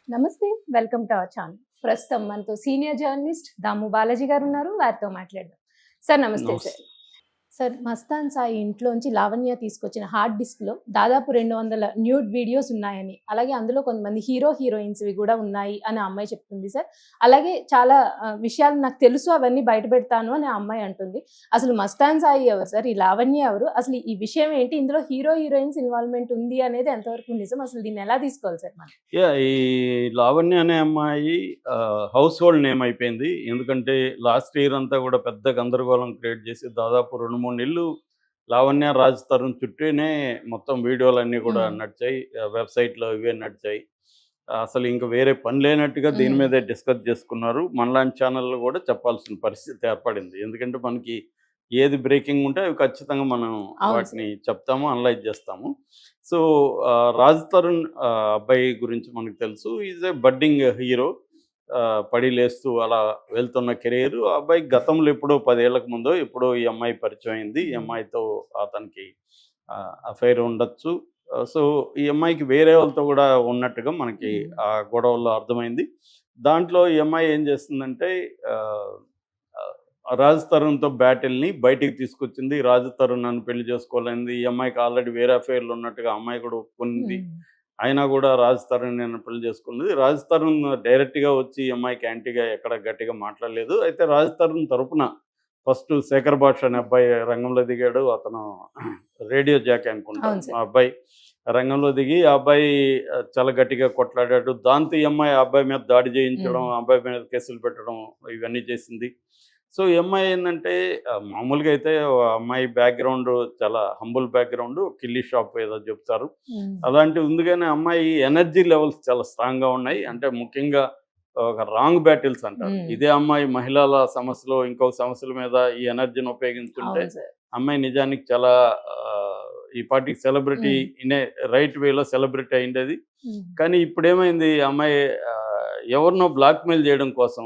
నమస్తే. Welcome to our channel. ప్రస్తుతం మనతో సీనియర్ జర్నలిస్ట్ దాము బాలాజీ గారు ఉన్నారు. వారితో మాట్లాడదాం. సార్ నమస్తే సార్. నమస్తే. సార్, మస్తాన్ సాయి ఇంట్లోంచి లావణ్య తీసుకొచ్చిన హార్డ్ డిస్క్‌లో దాదాపు 200 న్యూడ్ వీడియోస్ ఉన్నాయని, అలాగే అందులో కొంతమంది హీరోయిన్స్‌వి కూడా ఉన్నాయి అని ఆ అమ్మాయి చెప్తుంది సార్. అలాగే చాలా విషయాలు నాకు తెలుసు, అవన్నీ బయట పెడతాను అని ఆ అమ్మాయి అంటుంది. అసలు మస్తాన్ సాయి ఎవరు సార్? ఈ లావణ్య ఎవరు? అసలు ఈ విషయం ఏంటి? ఇందులో హీరోయిన్స్ ఇన్వాల్వ్‌మెంట్ ఉంది అనేది ఎంతవరకు నిజం? అసలు దీన్ని ఎలా తీసుకోవాలి సార్ మనం? ఈ లావణ్య అనే అమ్మాయి హౌస్ హోల్డ్ నేమ్ అయిపోయింది. ఎందుకంటే లాస్ట్ ఇయర్ అంతా కూడా పెద్ద గందరగోళం క్రియేట్ చేసి దాదాపు 2, 3 నెలలు లావణ్య, రాజ్ తరుణ్ చుట్టూనే మొత్తం వీడియోలన్నీ కూడా హ్మ్. నడిచాయి. వెబ్‌సైట్‌లో ఇవే నడిచాయి. అసలు ఇంక వేరే పని లేనట్టుగా దీని హ్మ్. మీదే డిస్కస్ చేసుకున్నారు. మనలాంటి ఛానల్‌లు కూడా చెప్పాల్సిన పరిస్థితి ఏర్పడింది. ఎందుకంటే మనకి ఏది బ్రేకింగ్ ఉంటే అవి ఖచ్చితంగా మనం అవును వాటిని సార్. చెప్తాము, అనలైజ్ చేస్తాము. సో, రాజ్ తరుణ్ అబ్బాయి గురించి మనకు తెలుసు. Is a budding hero. పడి లేస్తూ అలా వెళ్తున్న కెరియర్. ఆ అబ్బాయికి గతంలో ఎప్పుడో 10 ఏళ్లకు ముందో ఎప్పుడో ఈ అమ్మాయి పరిచయం అయింది. ఈ హ్మ్. అమ్మాయితో అతనికి అఫైర్ ఉండొచ్చు. సో, ఈ అమ్మాయికి వేరే వాళ్ళతో కూడా ఉన్నట్టుగా మనకి హ్మ్. ఆ గొడవల్లో అర్థమైంది. దాంట్లో ఈ అమ్మాయి ఏం చేస్తుందంటే ఆహ్, ఆహ్, రాజ్ తరుణ్‌తో బ్యాటిల్‌ని బయటికి తీసుకొచ్చింది. రాజ్ తరుణ్ నన్ను పెళ్లి చేసుకోవాలనింది. ఈ అమ్మాయికి ఆల్రెడీ వేరే అఫైర్‌లు ఉన్నట్టుగా ఆ అమ్మాయి కూడా ఒప్పుకుంది. హ్మ్. అయినా కూడా రాజ్ తరుణ్ నన్ను పెళ్లి చేసుకుంది. రాజ్ తరుణ్ డైరెక్ట్‌గా వచ్చి ఈ అమ్మాయికి యాంటీగా ఎక్కడ గట్టిగా మాట్లాడలేదు. అయితే రాజ్ తరుణ్ తరపున ఫస్ట్ శేఖర్ భాష అనే అబ్బాయి రంగంలో దిగాడు. అతను రేడియో జాకీ అనుకుంటా. అవును ఆ సార్. అబ్బాయి రంగంలో దిగి ఆ అబ్బాయి చాలా గట్టిగా కొట్లాడాడు. దాంతో ఈ అమ్మాయి ఆ అబ్బాయి మీద దాడి చేయించడం, హ్మ్. ఆ అబ్బాయి మీద కేసులు పెట్టడం ఇవన్నీ చేసింది. సో, ఈ అమ్మాయి ఏందంటే మామూలుగా అయితే ఆ అమ్మాయి బ్యాక్‌గ్రౌండ్ చాలా హంబుల్ బ్యాక్‌గ్రౌండ్. కిల్లీ షాప్ ఏదో చెప్తారు. హ్మ్. అలాంటివి ఉంది గానీ, ఆ అమ్మాయి ఎనర్జీ లెవెల్స్ చాలా స్ట్రాంగ్‌గా ఉన్నాయి. అంటే ముఖ్యంగా ఒక రాంగ్ బ్యాటిల్స్ అంటారు. హ్మ్. ఇదే అమ్మాయి మహిళల సమస్యలో, ఇంకో సమస్యల మీద ఈ ఎనర్జీని ఉపయోగించుంటే, అవును సార్. అమ్మాయి నిజానికి చాలా ఈ పాటికి సెలబ్రిటీ హ్మ్. ఇన్ ఏ రైట్ వేలో సెలబ్రిటీ అయిండేది. హ్మ్. కానీ ఇప్పుడేమైంది, ఆ అమ్మాయి ఎవరినో బ్లాక్‌మెయిల్ చేయడం కోసం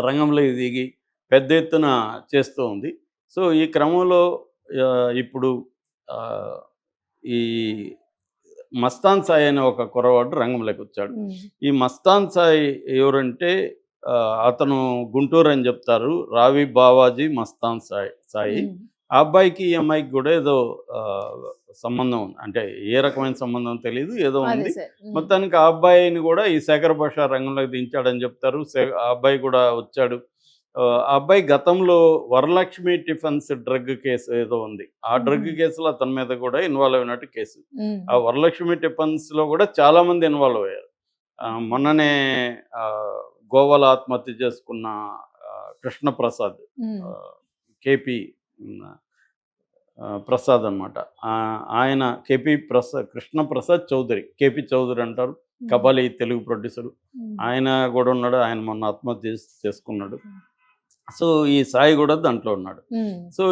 రంగంలోకి దిగి పెద్ద ఎత్తున చేస్తూ ఉంది. సో, ఈ క్రమంలో ఇప్పుడు ఆహ్, ఈ మస్తాన్ సాయి అనే ఒక కుర్రవాడు రంగంలోకొచ్చాడు. హ్మ్. ఈ మస్తాన్ సాయి ఎవరంటే అతను గుంటూరు అని చెప్తారు. రావి బావాజీ మస్తాన్ సాయి. హ్మ్. ఆ అబ్బాయికి, ఈ అమ్మాయికి గూడా ఏదో ఆహ్, సంబంధం ఉంది. అంటే ఏ రకమైన సంబంధం తెలీదు. ఏదో అదే ఉంది. సార్. హ్మ్. మొత్తానికి ఆ అబ్బాయిని గూడా ఈ శేఖర్ భాష రంగంలోకి దించాడని చెప్తారు. ఆ అబ్బాయి కూడా వచ్చాడు. ఆ అబ్బాయి గతంలో వరలక్ష్మి టిఫిన్స్ డ్రగ్ కేసు ఏదో ఉంది. ఆ హుహు. డ్రగ్ కేసులో అతని మీద కూడా ఇన్వాల్వ్ అయినట్టు కేసు. హ్మ్. ఆ వరలక్ష్మి టిఫిన్స్‌లో కూడా చాలామంది ఇన్వాల్వ్ అయ్యారు. మొన్ననే ఆహ్, గోవాలో ఆత్మహత్య చేసుకున్న కృష్ణప్రసాద్, హ్మ్. ఆహ్, కేపీ హ్మ్. ప్రసాద్ అనమాట. ఆయన కృష్ణప్రసాద్ చౌదరి. కేపీ చౌదరి అంటారు. హ్మ్. 'కబాలి' తెలుగు ప్రొడ్యూసరు. హ్మ్. ఆయన గూడా ఉన్నాడు. ఆయన మొన్న ఆత్మహత్య చేసుకున్నాడు. హ్మ్. సో, ఈ సాయి గూడా దాంట్లో ఉన్నాడు. హ్మ్. సో,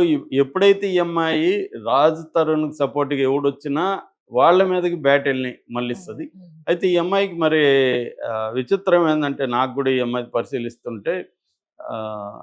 ఎప్పుడైతే ఈ అమ్మాయి రాజ్ తరుణ్‌కి సపోర్ట్‌గా ఎవడొచ్చినా వాళ్ళ మీదకి బ్యాటిల్‌ని అవును. మళ్లిస్తది. హ్మ్. అయితే ఈ అమ్మాయికి మరి విచిత్రం ఏందంటే, నాకు గూడా ఈ అమ్మాయిని పరిశీలిస్తుంటే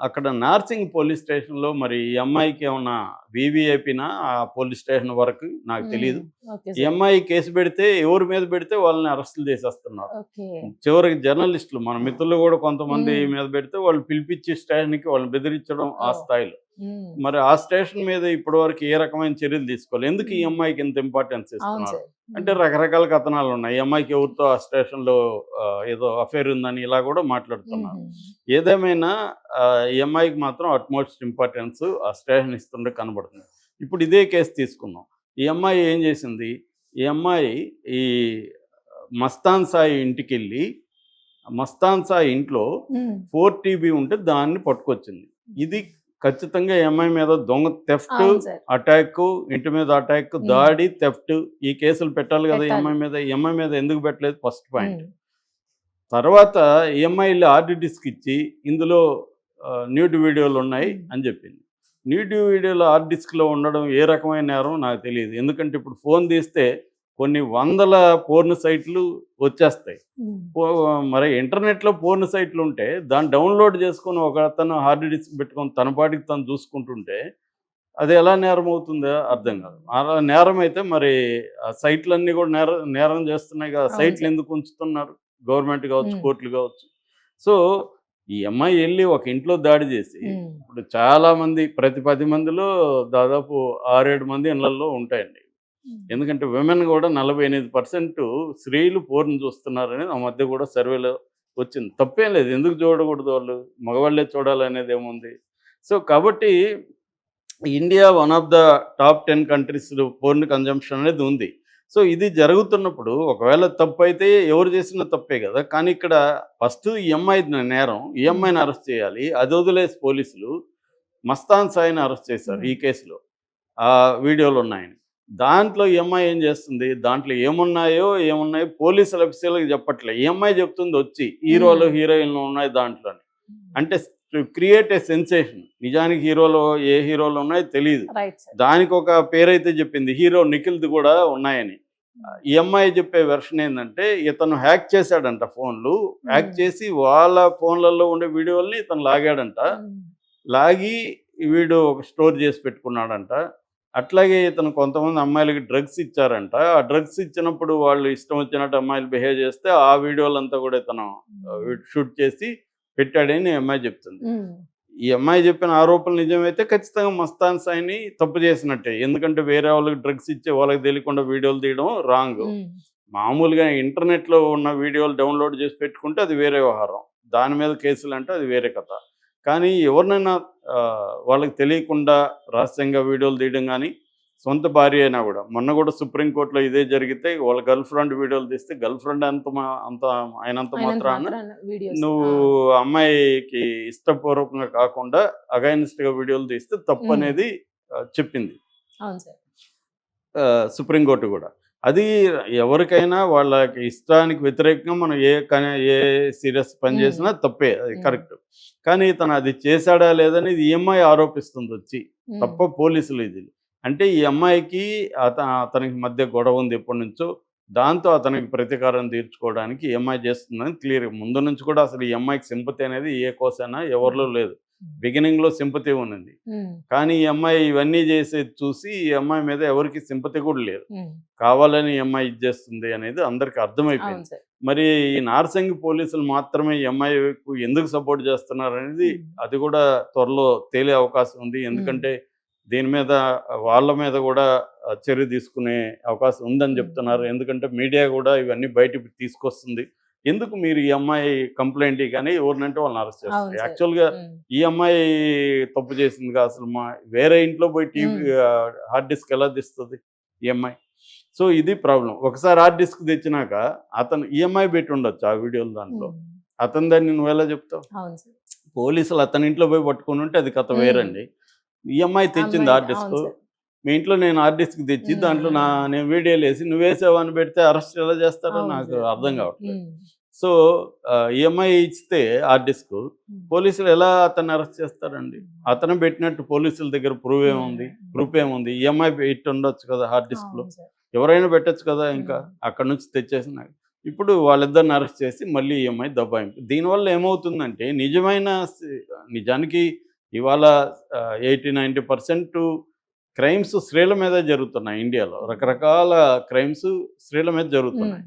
అక్కడ నార్సింగ్ పోలీస్ స్టేషన్‌లో మరి ఈ అమ్మాయికి ఏమన్నా వీవీఐపీనా ఆ పోలీస్ స్టేషన్ వరకు నాకు హ్మ్. తెలీదు. ఓకే ఈ సార్. అమ్మాయి కేసు పెడితే ఎవరి మీద పెడితే వాళ్ళని అరెస్టులు చేసేస్తున్నారు. ఓకే. చివరికి జర్నలిస్టులు మన మిత్రులు గూడా కొంతమంది హ్మ్. మీద పెడితే వాళ్ళు పిలిపిచ్చి స్టేషన్‌కి వాళ్ళని బెదిరించడం ఆ ఓహ్! స్థాయిలో. హ్మ్. మరి ఆ స్టేషన్ మీద ఇప్పటివరకు ఏ రకమైన చర్యలు తీసుకోవాలి? ఎందుకు ఈ హ్మ్. అమ్మాయికి ఇంత ఇంపార్టెన్స్ అవును ఇస్తున్నారు? సార్. అంటే హ్మ్. రకరకాల కథనాలున్నాయి. ఈ అమ్మాయికి ఎవరితో ఆ స్టేషన్‌లో ఏదో అఫైర్ ఉందని ఇలా గూడా మాట్లాడుతున్నారు. హుహు. ఏదేమైనా ఈ అమ్మాయికి మాత్రం అట్‌మోస్ట్ ఇంపార్టెన్స్ ఆ స్టేషన్ ఇస్తుంటే కనబడుతుంది. ఇప్పుడు ఇదే కేసు తీసుకుందాం. ఈ అమ్మాయి ఏం చేసింది? ఈ అమ్మాయి ఈ మస్తాన్ సాయి ఇంటికెళ్ళి, మస్తాన్ సాయి ఇంట్లో హ్మ్. 4 టీబీ ఉంటే దాన్ని పట్టుకొచ్చింది. ఇది ఖచ్చితంగా ఈ అమ్మాయి మీద దొంగ థెఫ్ట్, అవును సార్. అటాకు, ఇంటి మీద అటాక్, హ్మ్. దాడి, థెఫ్ట్ ఈ కేసులు పెట్టాలి గదా! ఈ పెట్టాలి. అమ్మాయి మీద. ఈ అమ్మాయి మీద ఎందుకు పెట్టలేదు ఫస్ట్ పాయింట్. హ్మ్. తర్వాత ఈ అమ్మాయి ఎళ్లి హార్డ్ డిస్క్ ఇచ్చి ఇందులో న్యూడ్ వీడియోలున్నాయి హ్మ్. అని జెప్పింది. న్యూడ్ వీడియోలు హార్డ్ డిస్క్‌లో ఉండడం ఏ రకమైన నేరం నాకు తెలీదు. ఎందుకంటే ఇప్పుడు ఫోను తీస్తే కొన్ని వందల పోర్న్ సైట్‌లు వచ్చేస్తాయి. హ్మ్. పో మరి ఇంటర్నెట్‌లో పోర్న్ సైట్‌లుంటే దాన్ని డౌన్‌లోడ్ చేసుకొని ఒకతను హార్డ్ డిస్క్ పెట్టుకొని తన పాటికి తను చూసుకుంటుంటే అది ఎలా నేరం అవుతుందో అర్థం కాదు. హ్మ్. అలా నేరం అయితే మరి ఆ సైట్‌లన్నీ కూడా నేరం చేస్తున్నాయి కదా! అవును సైట్‌లు సార్. ఎందుకు ఉంచుతున్నారు? గవర్నమెంట్ కావచ్చు, ఉమ్. కోర్టులు కావచ్చు. సో ఈ అమ్మాయి వెళ్ళి ఒక ఇంట్లో దాడి చేసి ఉమ్. ఇప్పుడు చాలా మంది ప్రతి 10 మందిలో దాదాపు 6-7 మంది ఇళ్లలో ఉంటాయండి. ఎందుకంటే విమెన్ కూడా 48% స్త్రీలు పోర్న్ చూస్తున్నారనేది ఆ మధ్య కూడా సర్వేలో వచ్చింది. తప్పేం లేదు. ఎందుకు చూడకూడదు వాళ్ళు? మగవాళ్ళే చూడాలనేది ఏముంది? సో కాబట్టి India one of the top 10 కంట్రీస్‌లో పోర్న్ కన్జంప్షన్ అనేది ఉంది. సో ఇది జరుగుతున్నప్పుడు ఒకవేళ తప్పైతే ఎవరు చేసినా తప్పే కదా! కానీ ఇక్కడ ఫస్ట్ ఈ అమ్మాయిది నేరం. ఈ అమ్మాయిని అరెస్ట్ చేయాలి. అది వదిలేసి పోలీసులు మస్తాన్ సాయిని అరెస్ట్ చేశారు ఈ కేసులో. ఆ వీడియోలు ఉన్నాయని. దాంట్లో ఈ అమ్మాయి ఏం చేస్తుంది? దాంట్లో ఏమున్నాయో పోలీసులు అఫీషియల్‌గా చెప్పట్లే. ఈ అమ్మాయి చెప్తుంది వచ్చి హీరోలు, హీరోయిన్‌లు ఉన్నాయి దాంట్లోని. అంటే టు క్రియేట్ ఎ సెన్సేషన్. నిజానికి ఏ హీరోలు ఉన్నాయో తెలీదు. Right sir. దానికి ఒక పేరైతే చెప్పింది. హీరో నిఖిల్‌ది కూడా ఉన్నాయని. ఈ అమ్మాయి చెప్పే వెర్షన్ ఏందంటే ఇతను హ్యాక్ చేశాడంట ఫోన్‌లు. హ్యాక్ చేసి వాళ్ళ ఫోన్‌లలో ఉండే వీడియోలని ఇతను లాగాడంట. లాగి వీడు ఒక స్టోర్ చేసి పెట్టుకున్నాడంట. అట్లాగే ఇతను కొంతమంది అమ్మాయిలకి డ్రగ్స్ ఇచ్చారంట. ఆ డ్రగ్స్ ఇచ్చినప్పుడు వాళ్ళు ఇష్టం వచ్చినట్టు అమ్మాయిలు బిహేవ్ చేస్తే ఆ వీడియోలంతా కూడా ఇతను షూట్ చేసి పెట్టాడని ఈ అమ్మాయి చెప్తుంది. ఈ అమ్మాయి చెప్పిన ఆరోపణలు నిజమైతే ఖచ్చితంగా మస్తాన్ సాయిని తప్పు చేసినట్టే. ఎందుకంటే వేరే వాళ్ళకి డ్రగ్స్ ఇచ్చే వాళ్ళకి తెలియకుండా వీడియోలు తీయడం రాంగ్. మామూలుగా ఇంటర్నెట్‌లో ఉన్న వీడియోలు డౌన్‌లోడ్ చేసి పెట్టుకుంటే అది వేరే వ్యవహారం. దాని మీద కేసులంటే అది వేరే కథ. కానీ ఎవరినైనా వాళ్ళకి తెలియకుండా రహస్యంగా వీడియోలు తీయడం గానీ, సొంత భార్య అయినా కూడా మొన్న కూడా సుప్రీం కోర్టులో ఇదే జరిగితే వాళ్ళ గర్ల్ ఫ్రెండ్ వీడియోలు తీస్తే గర్ల్ ఫ్రెండ్ అంత అయినంత మాత్రాన నువ్వు అమ్మాయికి ఇష్టపూర్వకంగా కాకుండా అగైనిస్ట్‌గా వీడియోలు తీస్తే తప్పనేది చెప్పింది అవును సార్. సుప్రీం కోర్టు కూడా. అది ఎవరికైనా వాళ్ళకి ఇష్టానికి వ్యతిరేకంగా మనం ఏ సీరియస్ పని చేసినా తప్పే. అది కరెక్ట్. కానీ ఇతను అది చేశాడా లేదనేది ఈ అమ్మాయి ఆరోపిస్తుంది వచ్చి. తప్ప పోలీసులు ఇది. అంటే ఈ అమ్మాయికి అతనికి మధ్య గొడవ ఉంది ఎప్పటినుంచో. దాంతో అతనికి ప్రతీకారం తీర్చుకోవడానికి ఈ అమ్మాయి చేస్తుందని క్లియర్. ముందు నుంచి కూడా అసలు ఈ అమ్మాయికి సింపతి అనేది ఏ కోసైనా ఎవరిలో లేదు. బిగినింగ్‌లో సింపతి ఉన్నింది. కానీ ఈ అమ్మాయి ఇవన్నీ చేసేది చూసి ఈ అమ్మాయి మీద ఎవరికీ సింపతి కూడా లేదు. కావాలని ఈ అమ్మాయి ఇది చేస్తుంది అనేది అందరికీ అర్థమైపోయింది. మరి ఈ నార్సింగ్ పోలీసులు మాత్రమే ఈ అమ్మాయికు ఎందుకు సపోర్ట్ చేస్తున్నారనేది అది కూడా త్వరలో తేలే అవకాశం ఉంది. ఎందుకంటే దీని మీద వాళ్ళ మీద కూడా చర్య తీసుకునే అవకాశం ఉందని చెప్తున్నారు. ఎందుకంటే మీడియా కూడా ఇవన్నీ బయటకు తీసుకొస్తుంది. ఎందుకు మీరు ఈ అమ్మాయి కంప్లైంట్ కానీ ఎవరినంటే వాళ్ళని అరెస్ట్ చేస్తారు. యాక్చువల్‌గా ఈ అమ్మాయి తప్పు చేసిందిగా అసలు వేరే ఇంట్లో పోయి టీవీ హార్డ్ డిస్క్ ఎలా తెస్తుంది ఈ అమ్మాయి? సో ఇది ప్రాబ్లం. ఒకసారి హార్డ్ డిస్క్ తెచ్చినాక అతను ఈఎంఐ పెట్టి ఉండొచ్చు ఆ వీడియోలు దాంట్లో. అతని దాన్ని నువ్వెలా చెప్తావు? పోలీసులు అతని ఇంట్లో పోయి పట్టుకుని ఉంటే అది కథ వేరండి. ఈఎంఐ తెచ్చింది హార్డ్ డిస్క్. మీ ఇంట్లో నేను హార్డ్ డిస్క్ తెచ్చి దాంట్లో నేను వీడియోలు వేసి నువ్వేసావు అని పెడితే అరెస్ట్ ఎలా చేస్తారో నాకు అర్థం కావట్లేదు. సో ఈఎంఐ ఇస్తే హార్డ్ డిస్క్ పోలీసులు ఎలా అతన్ని అరెస్ట్ చేస్తారండి? అతను పెట్టినట్టు పోలీసుల దగ్గర ప్రూఫ్ ఏముంది? ఈఎంఐ పెట్టి ఉండొచ్చు కదా హార్డ్ డిస్క్లో. ఎవరైనా పెట్టచ్చు కదా. ఇంకా అక్కడ నుంచి తెచ్చేసిన ఇప్పుడు వాళ్ళిద్దరిని అరెస్ట్ చేసి మళ్ళీ ఈఎంఐ దబాయింపు. దీనివల్ల ఏమవుతుందంటే నిజానికి ఇవాళ 80-90% క్రైమ్స్ స్త్రీల మీద జరుగుతున్నాయి ఇండియాలో. రకరకాల క్రైమ్స్ స్త్రీల మీద జరుగుతున్నాయి.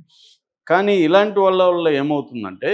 కానీ ఇలాంటి వల్ల ఏమవుతుందంటే